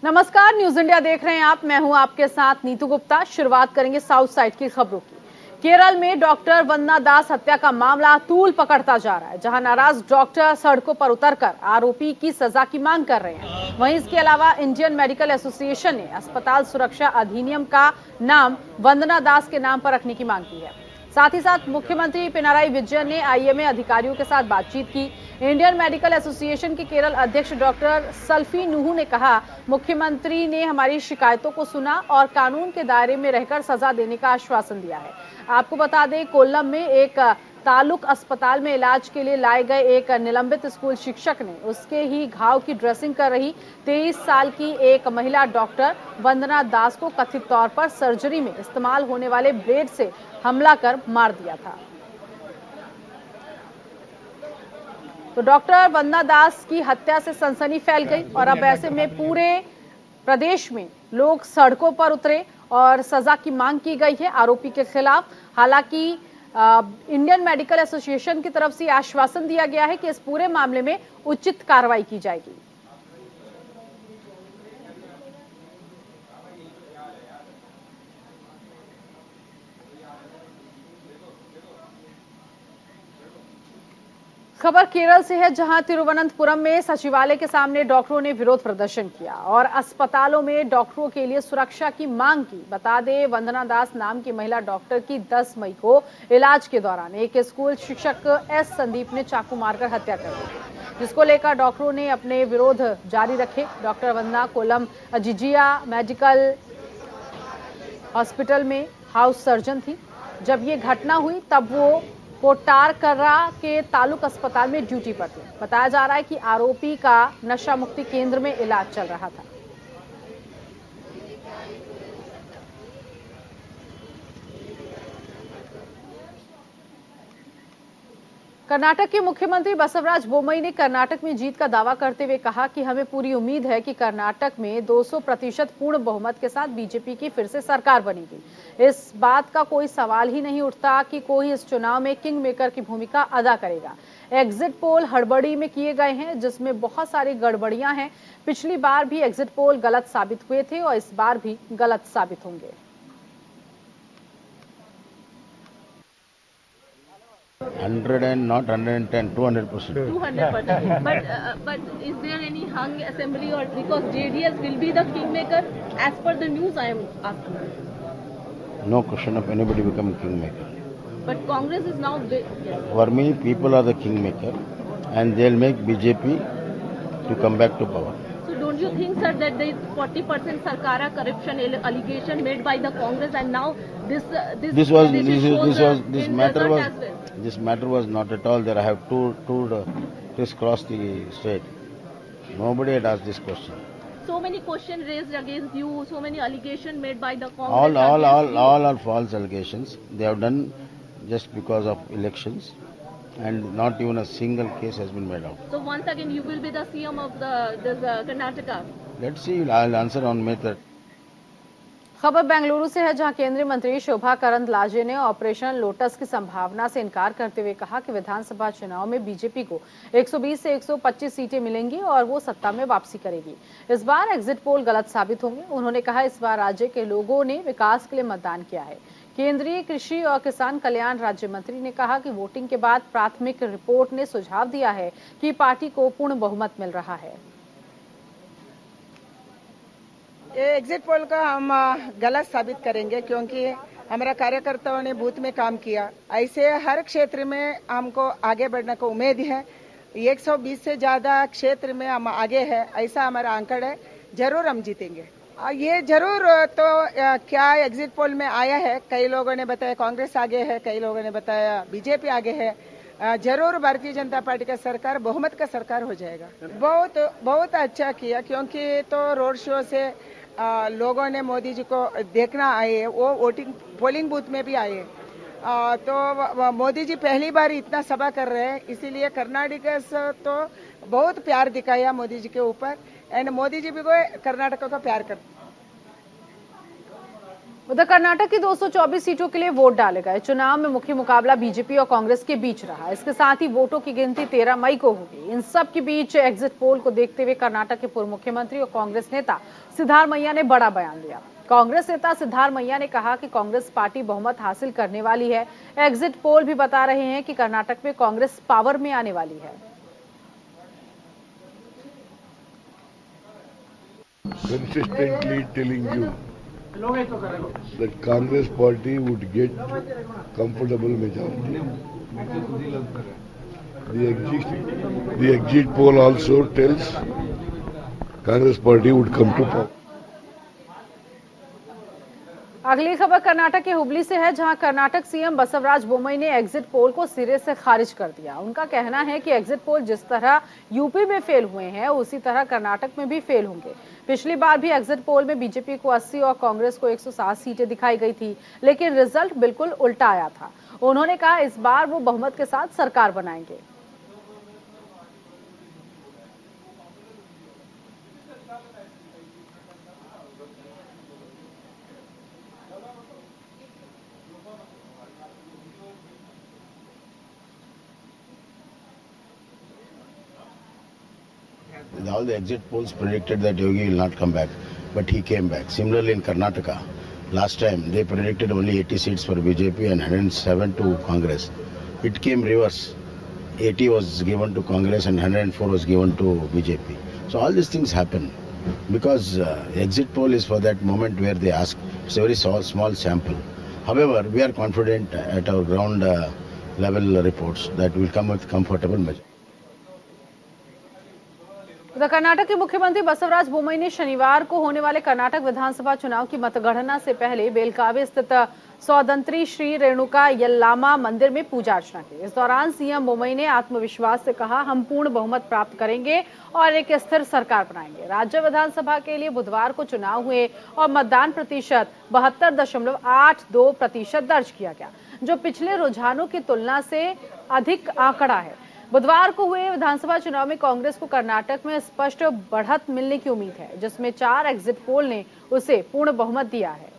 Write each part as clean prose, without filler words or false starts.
नमस्कार, news India देख रहे हैं आप। मैं हूं आपके साथ नीतू गुप्ता। शुरुआत करेंगे साउथ साइड की खबरों की। केरल में डॉक्टर वंदना दास हत्या का मामला तूल पकड़ता जा रहा है, जहां नाराज डॉक्टर सड़कों पर उतरकर आरोपी की सजा की मांग कर रहे हैं। वहीं इसके अलावा इंडियन मेडिकल एसोसिएशन ने अस्पताल सुरक्षा अधिनियम का नाम वंदना दास के नाम पर रखने की मांग की है। साथ ही साथ मुख्यमंत्री पिनाराई विजयन ने आईएमए अधिकारियों के साथ बातचीत की। इंडियन मेडिकल एसोसिएशन के केरल अध्यक्ष डॉक्टर सल्फी नुहू ने कहा, मुख्यमंत्री ने हमारी शिकायतों को सुना और कानून के दायरे में रहकर सजा देने का आश्वासन दिया है। आपको बता दें, कोल्लम में एक तालुक अस्पताल में इलाज के लिए लाए गए एक निलंबित स्कूल शिक्षक ने उसके ही घाव की ड्रेसिंग कर रही 23 साल की एक महिला डॉक्टर वंदना दास को कथित तौर पर सर्जरी में इस्तेमाल होने वाले ब्लेड से हमला कर मार दिया था। तो डॉक्टर वंदना दास की हत्या से सनसनी फैल गई और अब ऐसे में पूरे प्रदेश में लोग सड़कों पर उतरे और सजा की मांग की गई है आरोपी के खिलाफ। हालांकि इंडियन मेडिकल एसोसिएशन की तरफ से आश्वासन दिया गया है कि इस पूरे मामले में उचित कार्रवाई की जाएगी। खबर केरल से है, जहां तिरुवनंतपुरम में सचिवालय के सामने डॉक्टरों ने विरोध प्रदर्शन किया और अस्पतालों में डॉक्टरों के लिए सुरक्षा की मांग की। बता दें, वंदना दास नाम की महिला डॉक्टर की 10 मई को इलाज के दौरान एक स्कूल शिक्षक एस संदीप ने चाकू मारकर हत्या कर दी, जिसको लेकर डॉक्टरों ने अपने विरोध जारी रखे। डॉक्टर वंदना कोल्लम अजीजिया मेडिकल हॉस्पिटल में हाउस सर्जन थी। जब ये घटना हुई तब वो कोट्टारकरा के तालुक अस्पताल में ड्यूटी पर थे। बताया जा रहा है कि आरोपी का नशा मुक्ति केंद्र में इलाज चल रहा था। कर्नाटक के मुख्यमंत्री बसवराज बोम्मई ने कर्नाटक में जीत का दावा करते हुए कहा कि हमें पूरी उम्मीद है कि कर्नाटक में 200% पूर्ण बहुमत के साथ बीजेपी की फिर से सरकार बनेगी। इस बात का कोई सवाल ही नहीं उठता कि कोई इस चुनाव में किंग मेकर की भूमिका अदा करेगा। एग्जिट पोल हड़बड़ी में किए गए हैं, जिसमें बहुत सारी गड़बड़ियां हैं। पिछली बार भी एग्जिट पोल गलत साबित हुए थे और इस बार भी गलत साबित होंगे। 100 and not 110, 200%. 200%. But is there any hung assembly, or because JDS will be the kingmaker as per the news? I am asking. No question of anybody becoming kingmaker. But Congress is now yes. For me, people are the kingmaker, and they'll make BJP to come back to power. So don't you think, sir, that there is 40% Sarkara corruption allegation made by the Congress, and now this matter was not at all there. I have toured crisscross the state. Nobody had asked this question. So many questions raised against you, so many allegations made by the Congress. All are false allegations. They have done just because of elections, and not even a single case has been made out. So once again, you will be the CM of this Karnataka. Let's see. I'll answer on May 3rd. खबर बेंगलुरु से है, जहां केंद्रीय मंत्री शोभा करंदलाजे ने operation lotus की संभावना से इनकार करते हुए कहा कि विधानसभा चुनाव में बीजेपी को 120 से 125 सीटें मिलेंगी और वो सत्ता में वापसी करेगी। इस बार एग्जिट पोल गलत साबित होंगे। उन्होंने कहा, इस बार राज्य के लोगों ने विकास के लिए मतदान किया है। केंद्रीय कृषि और किसान कल्याण राज्य मंत्री ने कहा कि वोटिंग के बाद प्राथमिक रिपोर्ट ने सुझाव दिया है कि पार्टी को पूर्ण बहुमत मिल रहा है। ये एग्जिट पोल का हम गलत साबित करेंगे, क्योंकि हमारा कार्यकर्ताओं ने बूथ में काम किया। ऐसे हर क्षेत्र में हमको आगे बढ़ने को उम्मीद है। 120 से ज्यादा क्षेत्र में हम आगे है, ऐसा हमारा आंकड़ा है। जरूर हम जीतेंगे। ये जरूर तो क्या एग्जिट पोल में आया है, कई लोगों ने बताया कांग्रेस आगे है, कई लोगों ने बताया बीजेपी आगे है। जरूर भारतीय जनता पार्टी का सरकार बहुमत का सरकार हो जाएगा। बहुत अच्छा किया, क्योंकि तो रोड शो से लोगों ने मोदी जी को देखना आए, वो वोटिंग पोलिंग बूथ में भी आए। तो मोदी जी पहली बार इतना सभा कर रहे हैं, इसीलिए कर्नाटक तो बहुत प्यार दिखाया मोदी जी के ऊपर, एंड मोदी जी भी को कर्नाटक का प्यार करते। उधर कर्नाटक की 224 सीटों के लिए वोट डाले गए। चुनाव में मुख्य मुकाबला बीजेपी और कांग्रेस के बीच रहा। इसके साथ ही वोटों की गिनती 13 मई को होगी। इन सब के बीच एग्जिट पोल को देखते हुए कर्नाटक के पूर्व मुख्यमंत्री और कांग्रेस नेता सिद्धारमैया ने बड़ा बयान दिया। कांग्रेस नेता सिद्धारमैया ने कहा कि कांग्रेस पार्टी बहुमत हासिल करने वाली है। एग्जिट पोल भी बता रहे हैं कि कर्नाटक में कांग्रेस पावर में आने वाली है। Consistently telling you that Congress party would get comfortable majority. The exit poll also tells Congress party would come to power. अगली खबर कर्नाटक के हुबली से है, जहां कर्नाटक सीएम बसवराज बोम्मई ने एग्जिट पोल को सिरे से खारिज कर दिया। उनका कहना है कि एग्जिट पोल जिस तरह यूपी में फेल हुए हैं उसी तरह कर्नाटक में भी फेल होंगे। पिछली बार भी एग्जिट पोल में बीजेपी को 80 और कांग्रेस को 107 सीटें दिखाई गई थी, लेकिन रिजल्ट बिल्कुल उल्टा आया था। उन्होंने कहा इस बार वो बहुमत के साथ सरकार बनाएंगे। All the exit polls predicted that Yogi will not come back, but he came back. Similarly, in Karnataka, last time they predicted only 80 seats for BJP and 107 to Congress. It came reverse. 80 was given to Congress and 104 was given to BJP. So all these things happen because exit poll is for that moment where they ask. It's a very small sample. However, we are confident at our ground level reports that we will come with comfortable measure. उधर कर्नाटक के मुख्यमंत्री बसवराज बोम्मई ने शनिवार को होने वाले कर्नाटक विधानसभा चुनाव की मतगणना से पहले बेलगावी स्थित सौदंत्री श्री रेणुका यल्लामा मंदिर में पूजा अर्चना की। इस दौरान सीएम बोम्मई ने आत्मविश्वास से कहा, हम पूर्ण बहुमत प्राप्त करेंगे और एक स्थिर सरकार बनाएंगे। राज्य विधानसभा के लिए बुधवार को चुनाव हुए और मतदान प्रतिशत 72.82% दर्ज किया गया, जो पिछले रुझानों की तुलना से अधिक आंकड़ा है। बुधवार को हुए विधानसभा चुनाव में कांग्रेस को कर्नाटक में स्पष्ट बढ़त मिलने की उम्मीद है, जिसमें 4 एग्जिट पोल ने उसे पूर्ण बहुमत दिया है।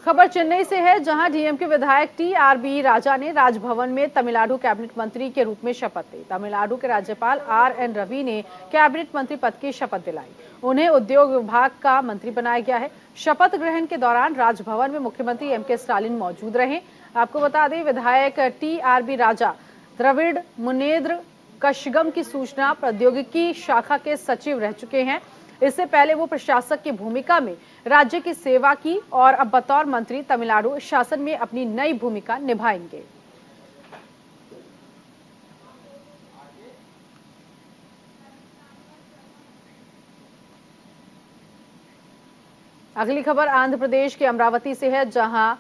खबर चेन्नई से है, जहां डीएमके विधायक टीआरबी राजा ने राजभवन में तमिलनाडु कैबिनेट मंत्री के रूप में शपथ ली। तमिलनाडु के राज्यपाल आरएन रवि ने कैबिनेट मंत्री पद की शपथ दिलाई। उन्हें उद्योग विभाग का मंत्री बनाया गया है। शपथ ग्रहण के दौरान राजभवन में मुख्यमंत्री एमके स्टालिन मौजूद रहे। आपको बता दें, विधायक टीआरबी राजा द्रविड़ मुनेत्र कशगम की सूचना प्रौद्योगिकी शाखा के सचिव रह चुके हैं। इससे पहले वो प्रशासक की भूमिका में राज्य की सेवा की और अब बतौर मंत्री तमिलनाडु शासन में अपनी नई भूमिका निभाएंगे। अगली खबर आंध्र प्रदेश के अमरावती से है, जहां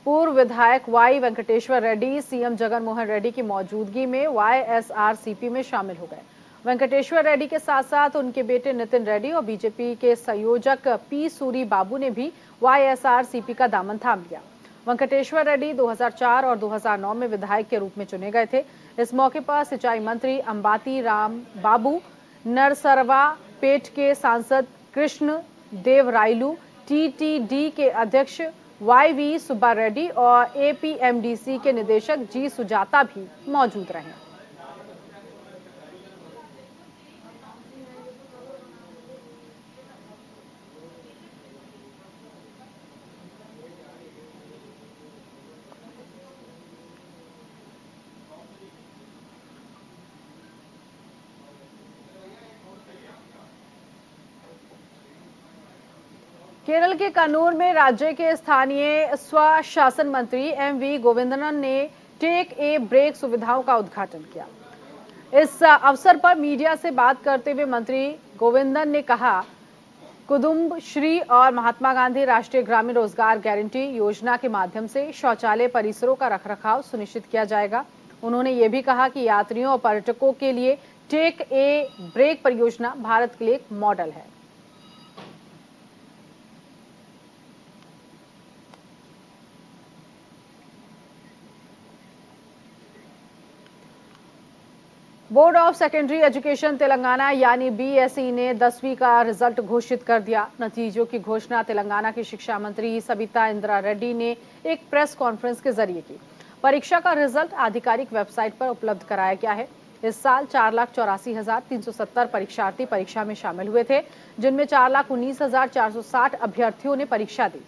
पूर्व विधायक वाई वेंकटेश्वर रेड्डी सीएम जगन मोहन रेड्डी की मौजूदगी में वाईएसआरसीपी में शामिल हो गए। वेंकटेश्वर रेड्डी के साथ साथ उनके बेटे नितिन रेड्डी और बीजेपी के संयोजक पी सूरी बाबू ने भी वाईएसआरसीपी का दामन थाम लिया। वेंकटेश्वर रेड्डी 2004 और 2009 में विधायक के रूप में चुने गए थे। इस मौके पर सिंचाई मंत्री अंबाती राम बाबू, नरसरवा पेट के सांसद कृष्ण देव रायलू, टीटीडी के अध्यक्ष वाईवी सुब्बा रेड्डी और एपीएमडीसी के निदेशक जी सुजाता भी मौजूद रहे। केरल के कन्नूर में राज्य के स्थानीय स्वशासन मंत्री एमवी गोविंदन ने टेक ए ब्रेक सुविधाओं का उद्घाटन किया। इस अवसर पर मीडिया से बात करते हुए मंत्री गोविंदन ने कहा, कुदुम्ब श्री और महात्मा गांधी राष्ट्रीय ग्रामीण रोजगार गारंटी योजना के माध्यम से शौचालय परिसरों का रखरखाव सुनिश्चित किया जाएगा। उन्होंने ये भी कहा कि यात्रियों और पर्यटकों के लिए टेक ए ब्रेक परियोजना भारत के लिए एक मॉडल है। Board of secondary education Telangana यानी बीएसई ने 10वीं का रिजल्ट घोषित कर दिया। नतीजों की घोषणा तेलंगाना की शिक्षा मंत्री सबिता इंद्रा रेड्डी ने एक प्रेस कॉन्फ्रेंस के जरिए की। परीक्षा का रिजल्ट आधिकारिक वेबसाइट पर उपलब्ध कराया गया है। इस साल 4,84,370 परीक्षार्थी परीक्षा में शामिल हुए थे, जिनमें 4,19,460 अभ्यर्थियों ने परीक्षा दी।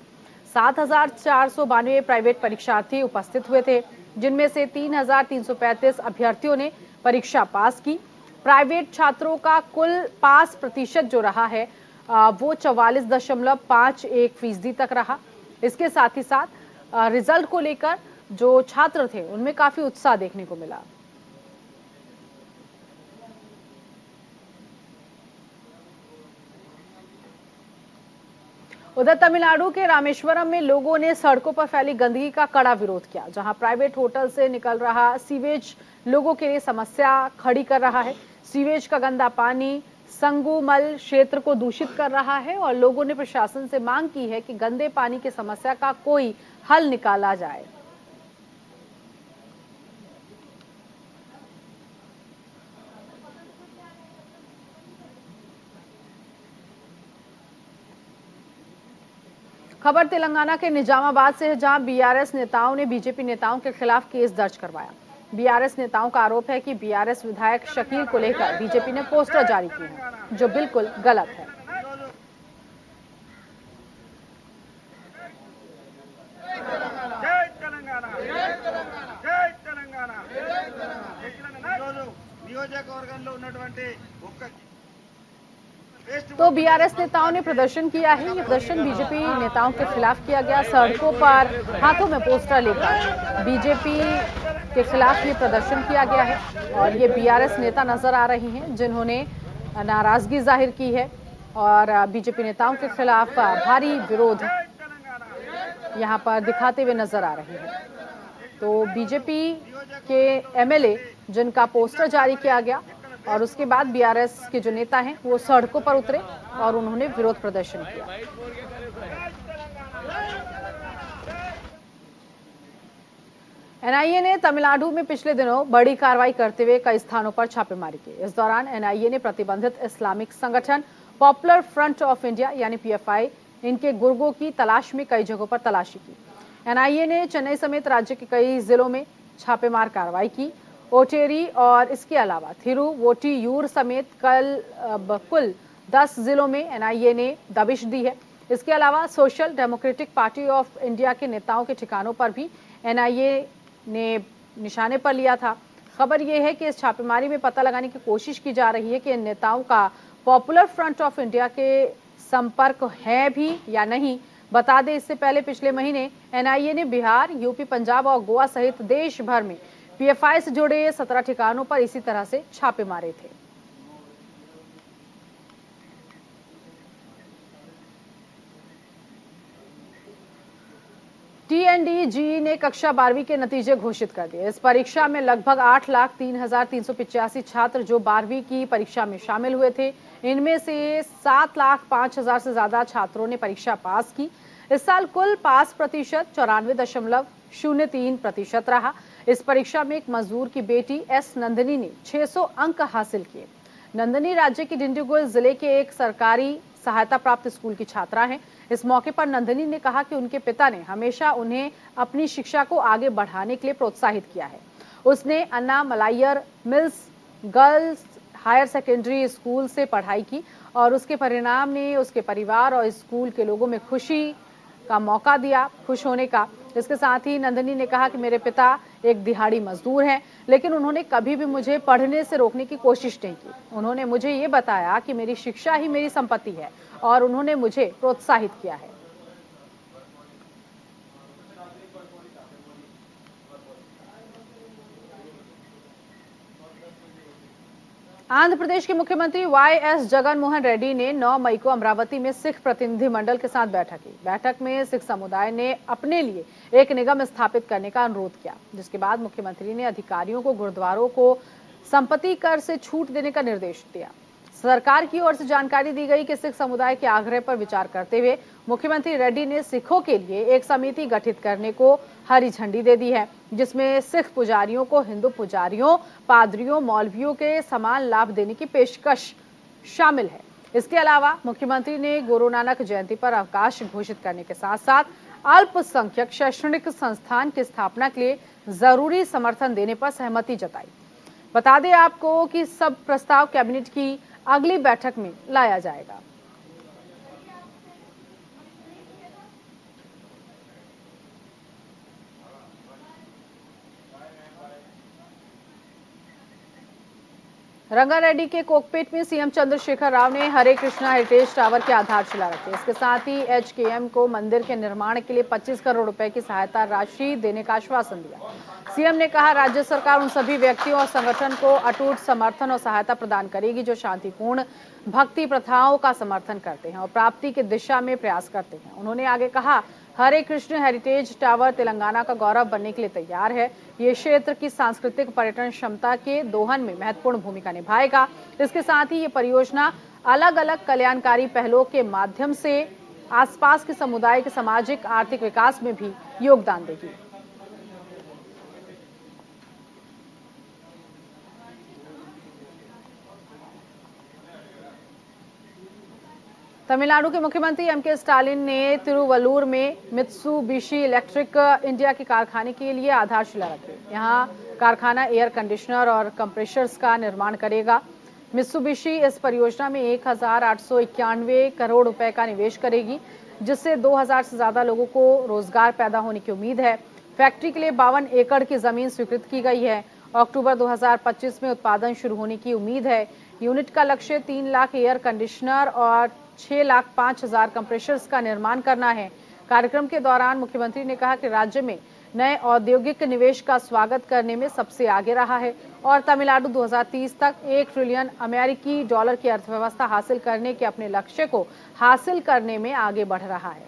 7,492 प्राइवेट परीक्षार्थी उपस्थित हुए थे, जिनमें से 3,335 अभ्यर्थियों ने परीक्षा पास की। प्राइवेट छात्रों का कुल पास प्रतिशत जो रहा है वो 44.51% तक रहा। इसके साथ ही साथ रिजल्ट को लेकर जो छात्र थे उनमें काफी उत्साह देखने को मिला। उधर तमिलनाडु के रामेश्वरम में लोगों ने सड़कों पर फैली गंदगी का कड़ा विरोध किया, जहां प्राइवेट होटल से निकल रहा सीवेज लोगों के लिए समस्या खड़ी कर रहा है। सीवेज का गंदा पानी संगुमल क्षेत्र को दूषित कर रहा है और लोगों ने प्रशासन से मांग की है कि गंदे पानी की समस्या का कोई हल निकाला जाए। खबर तेलंगाना के निजामाबाद से है, जहां बीआरएस नेताओं ने बीजेपी नेताओं के खिलाफ केस दर्ज करवाया। बीआरएस नेताओं का आरोप है कि बीआरएस विधायक शकील को लेकर बीजेपी ने पोस्टर जारी किए हैं, जो बिल्कुल गलत है। तो बीआरएस नेताओं ने प्रदर्शन किया है। ये प्रदर्शन बीजेपी नेताओं के खिलाफ किया गया। सड़कों पर हाथों में पोस्टर लेकर बीजेपी के खिलाफ ये प्रदर्शन किया गया है और ये बीआरएस नेता नजर आ रही हैं, जिन्होंने नाराजगी जाहिर की है और बीजेपी नेताओं के खिलाफ भारी विरोध यहाँ पर दिखाते हुए नजर आ रहे हैं। तो बीजेपी के एमएलए जिनका पोस्टर जारी किया गया और उसके बाद बीआरएस के जो नेता हैं वो सड़कों पर उतरे और उन्होंने विरोध प्रदर्शन किया। एनआईए ने तमिलनाडु में पिछले दिनों बड़ी कार्रवाई करते हुए कई स्थानों पर छापेमारी की। इस दौरान एनआईए ने प्रतिबंधित इस्लामिक संगठन पॉपुलर फ्रंट ऑफ इंडिया यानी पीएफआई इनके गुर्गों की तलाश में कई जगहों पर तलाशी की। एनआईए ने चेन्नई समेत राज्य के कई जिलों में छापेमार कार्रवाई की। ओटेरी और इसके अलावा थिरुवोटियूर समेत कुल 10 जिलों में एनआईए ने दबिश दी है। इसके अलावा social democratic party of India के नेताओं के ठिकानों पर भी एनआईए ने निशाने पर लिया था। खबर यह है कि इस छापेमारी में पता लगाने की कोशिश की जा रही है कि इन नेताओं का पॉपुलर फ्रंट ऑफ इंडिया के संपर्क है भी या नहीं। बता दें, इससे पहले पिछले महीने एनआईए ने बिहार, यूपी, पंजाब और गोवा सहित देश भर में पीएफआई से जुड़े 17 ठिकानों पर इसी तरह से छापे मारे थे। टीएनडीजी ने कक्षा 12वीं के नतीजे घोषित कर दिए। इस परीक्षा में लगभग 8,03,385 छात्र जो 12वीं की परीक्षा में शामिल हुए थे, इनमें से 7,05,000 से ज्यादा छात्रों ने परीक्षा पास की। इस साल कुल पास प्रतिशत 94.03% रहा। इस परीक्षा में एक मजदूर की बेटी एस नंदिनी ने 600 अंक हासिल किए। नंदिनी राज्य के डिंडीगुल जिले के एक सरकारी सहायता प्राप्त स्कूल की छात्रा हैं। इस मौके पर नंदिनी ने कहा कि उनके पिता ने हमेशा उन्हें अपनी शिक्षा को आगे बढ़ाने के लिए प्रोत्साहित किया है। उसने Anna Malayar mills girls higher secondary school से पढ़ाई की और उसके परिणाम ने उसके परिवार और स्कूल के लोगों में खुशी का मौका दिया, खुश होने का। इसके साथ ही नंदिनी ने कहा कि मेरे पिता एक दिहाड़ी मजदूर हैं, लेकिन उन्होंने कभी भी मुझे पढ़ने से रोकने की कोशिश नहीं की। उन्होंने मुझे ये बताया कि मेरी शिक्षा ही मेरी संपत्ति है और उन्होंने मुझे प्रोत्साहित किया है। आंध्र प्रदेश के मुख्यमंत्री वाईएस जगनमोहन रेड्डी ने 9 मई को अमरावती में सिख प्रतिनिधि मंडल के साथ बैठक की। बैठक में सिख समुदाय ने अपने लिए एक निगम स्थापित करने का अनुरोध किया, जिसके बाद मुख्यमंत्री ने अधिकारियों को गुरुद्वारों को संपत्ति कर से छूट देने का निर्देश दिया। सरकार की ओर से जानकारी दी गई कि सिख समुदाय के आग्रह पर विचार करते हुए मुख्यमंत्री रेड्डी ने सिखों के लिए एक समिति गठित करने को हरी झंडी दे दी है, जिसमें सिख पुजारियों को हिंदू पुजारियों, पादरियों, मौलवियों के समान लाभ देने की पेशकश शामिल है। इसके अलावा मुख्यमंत्री ने गुरु नानक जयंती पर अवकाश घोषित करने के साथ साथ अल्पसंख्यक शैक्षणिक संस्थान की स्थापना के लिए जरूरी समर्थन देने पर सहमति जताई। बता दें आपको कि सब प्रस्ताव कैबिनेट की अगली बैठक में लाया जाएगा। रंगारेड्डी के कोकपेट में सीएम चंद्रशेखर राव ने हरे कृष्णा हेरिटेज टावर की आधारशिला रखी। इसके साथ ही एचकेएम को मंदिर के निर्माण के लिए 25 करोड़ रुपए की सहायता राशि देने का आश्वासन दिया। सीएम ने कहा, राज्य सरकार उन सभी व्यक्तियों और संगठन को अटूट समर्थन और सहायता प्रदान करेगी जो शांतिपूर्ण भक्ति प्रथाओं का समर्थन करते हैं और प्राप्ति की दिशा में प्रयास करते हैं। उन्होंने आगे कहा, हरे कृष्ण हेरिटेज टावर तेलंगाना का गौरव बनने के लिए तैयार है। ये क्षेत्र की सांस्कृतिक पर्यटन क्षमता के दोहन में महत्वपूर्ण भूमिका निभाएगा। इसके साथ ही ये परियोजना अलग अलग कल्याणकारी पहलों के माध्यम से आसपास के समुदाय के सामाजिक आर्थिक विकास में भी योगदान देगी। तमिलनाडु के मुख्यमंत्री एमके स्टालिन ने तिरुवल्लूर में मित्सुबिशी इलेक्ट्रिक इंडिया के कारखाने के लिए आधारशिला रखी। यहां कारखाना एयर कंडीशनर और कंप्रेशर्स का निर्माण करेगा। मित्सुबिशी इस परियोजना में 1891 करोड़ रुपए का निवेश करेगी, जिससे 2000 से ज्यादा लोगों को रोजगार पैदा होने की उम्मीद है। फैक्ट्री के लिए 52 एकड़ की जमीन स्वीकृत की गई है। अक्टूबर 2025 में उत्पादन शुरू होने की उम्मीद है। यूनिट का लक्ष्य 3 लाख एयर कंडीशनर और 6,05,000 कंप्रेशर्स का निर्माण करना है। कार्यक्रम के दौरान मुख्यमंत्री ने कहा कि राज्य में नए औद्योगिक निवेश का स्वागत करने में सबसे आगे रहा है और तमिलनाडु 2030 तक 1 ट्रिलियन अमेरिकी डॉलर की अर्थव्यवस्था हासिल करने के अपने लक्ष्य को हासिल करने में आगे बढ़ रहा है।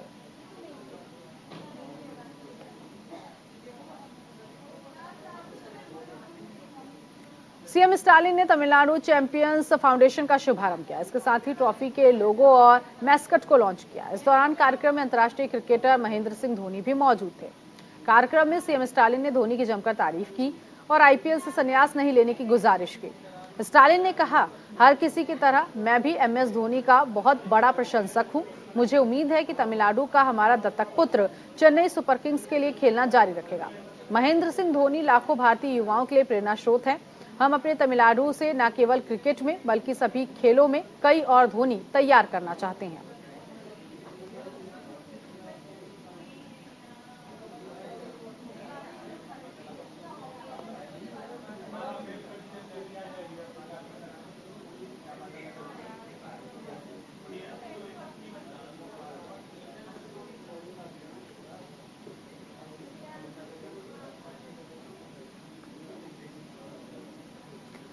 सीएम स्टालिन ने तमिलनाडु चैंपियंस फाउंडेशन का शुभारंभ किया। इसके साथ ही ट्रॉफी के लोगो और मैस्कट को लॉन्च किया। इस दौरान कार्यक्रम में अंतर्राष्ट्रीय क्रिकेटर महेंद्र सिंह धोनी भी मौजूद थे। कार्यक्रम में सीएम स्टालिन ने धोनी की जमकर तारीफ की और आईपीएल से संन्यास नहीं लेने की गुजारिश की। स्टालिन ने कहा, हर किसी की तरह मैं भी एमएस धोनी का बहुत बड़ा प्रशंसक हूं। मुझे उम्मीद है कि तमिलनाडु का हमारा दत्तक पुत्र चेन्नई सुपर किंग्स के लिए खेलना जारी रखेगा। महेंद्र सिंह धोनी लाखों भारतीय युवाओं के लिए प्रेरणा स्रोत हैं। हम अपने तमिलनाडु से न केवल क्रिकेट में बल्कि सभी खेलों में कई और धोनी तैयार करना चाहते हैं।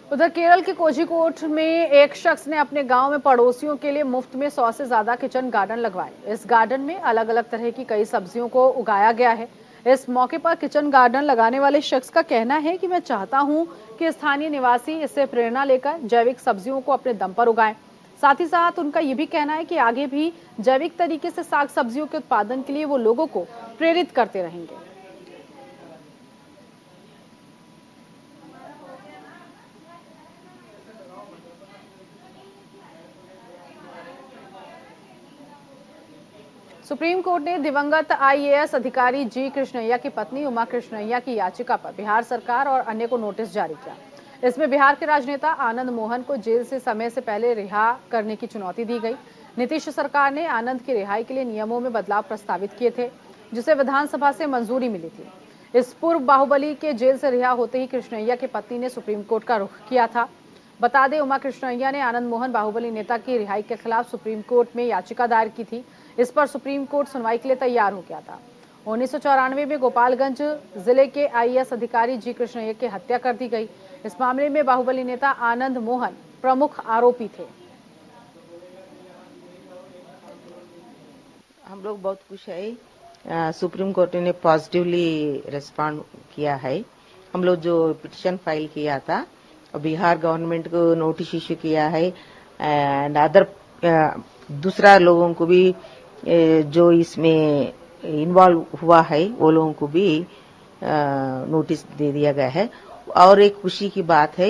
उधर केरल के कोझिकोड में एक शख्स ने अपने गांव में पड़ोसियों के लिए मुफ्त में 100 से ज्यादा किचन गार्डन लगवाए। इस गार्डन में अलग अलग तरह की कई सब्जियों को उगाया गया है। इस मौके पर किचन गार्डन लगाने वाले शख्स का कहना है कि मैं चाहता हूं कि स्थानीय निवासी इससे प्रेरणा लेकर जैविक सब्जियों को अपने दम पर उगाएं। साथ ही साथ उनका ये भी कहना है कि आगे भी जैविक तरीके से साग सब्जियों के उत्पादन के लिए वो लोगों को प्रेरित करते रहेंगे। सुप्रीम कोर्ट ने दिवंगत आईएएस अधिकारी जी कृष्णैया की पत्नी उमा कृष्णैया की याचिका पर बिहार सरकार और अन्य को नोटिस जारी किया। इसमें बिहार के राजनेता आनंद मोहन को जेल से समय से पहले रिहा करने की चुनौती दी गई। नीतीश सरकार ने आनंद की रिहाई के लिए नियमों में बदलाव प्रस्तावित किए थे, जिसे विधानसभा से मंजूरी मिली थी। इस पूर्व बाहुबली के जेल से रिहा होते ही कृष्णैया की पत्नी ने सुप्रीम कोर्ट का रुख किया था। बता दें, उमा कृष्णैया ने आनंद मोहन बाहुबली नेता की रिहाई के खिलाफ सुप्रीम कोर्ट में याचिका दायर की थी। इस पर सुप्रीम कोर्ट सुनवाई के लिए तैयार हो गया था। 1994 में गोपालगंज जिले के आईएएस अधिकारी जी कृष्णैया की हत्या कर दी गई। इस मामले में बाहुबली नेता आनंद मोहन प्रमुख आरोपी थे। हम लोग बहुत खुश है, सुप्रीम कोर्ट ने पॉजिटिवली रिस्पॉन्ड किया है। हम लोग जो पिटीशन फाइल किया था, बिहार गवर्नमेंट को नोटिस इश्यू किया है एंड अदर दूसरा लोगों को भी जो इसमें इन्वॉल्व हुआ है वो लोगों को भी नोटिस दे दिया गया है। और एक खुशी की बात है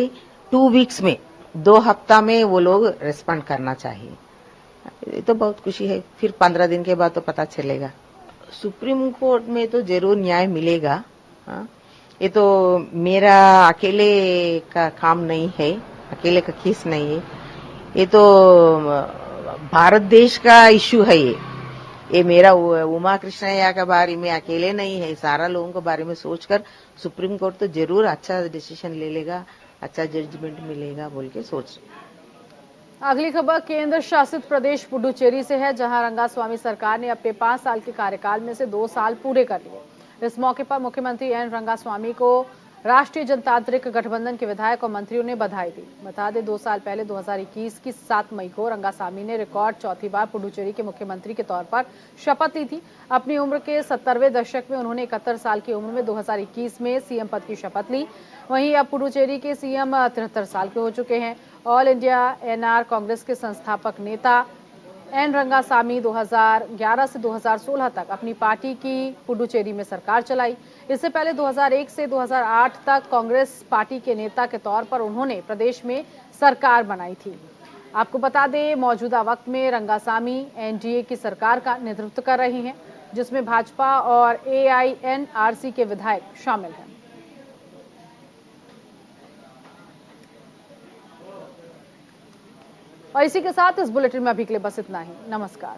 2 वीक्स में 2 हफ्ता में वो लोग रेस्पॉन्ड करना चाहिए। ये तो बहुत खुशी है। फिर 15 दिन के बाद तो पता चलेगा। सुप्रीम कोर्ट में तो जरूर न्याय मिलेगा। हाँ? ये तो मेरा अकेले का काम नहीं है, अकेले का केस नहीं है। ये तो भारत देश का इश्यू है। ये मेरा उमा कृष्णैया के बारे में अकेले नहीं है, सारा लोगों के बारे में सोचकर सुप्रीम कोर्ट तो जरूर अच्छा डिसीजन ले लेगा, अच्छा जजमेंट मिलेगा बोल के सोच। अगली खबर केंद्र शासित प्रदेश पुडुचेरी से है, जहां रंगास्वामी सरकार ने अपने 5 साल के कार्यकाल में से 2 साल पूरे कर लिए। इस मौके पर मुख्यमंत्री एन रंगास्वामी को राष्ट्रीय जनतांत्रिक गठबंधन के विधायक और मंत्रियों ने बधाई दी। बता दें 2 साल पहले 2021 की 7 मई को रंगास्वामी ने रिकॉर्ड चौथी बार पुडुचेरी के मुख्यमंत्री के तौर पर शपथ ली थी। अपनी उम्र के 70वें दशक में उन्होंने 71 साल की उम्र में 2021 में सीएम पद की शपथ ली। वहीं अब पुडुचेरी के सीएम 73 साल के हो चुके हैं। ऑल इंडिया एनआर कांग्रेस के संस्थापक नेता एन रंगास्वामी 2011 से 2016 तक अपनी पार्टी की पुडुचेरी में सरकार चलाई। इससे पहले 2001 से 2008 तक कांग्रेस पार्टी के नेता के तौर पर उन्होंने प्रदेश में सरकार बनाई थी। आपको बता दें मौजूदा वक्त में रंगास्वामी एनडीए की सरकार का नेतृत्व कर रही हैं, जिसमें भाजपा और एआईएनआरसी के विधायक शामिल हैं। और इसी के साथ इस बुलेटिन में अभी के लिए बस इतना ही। नमस्कार।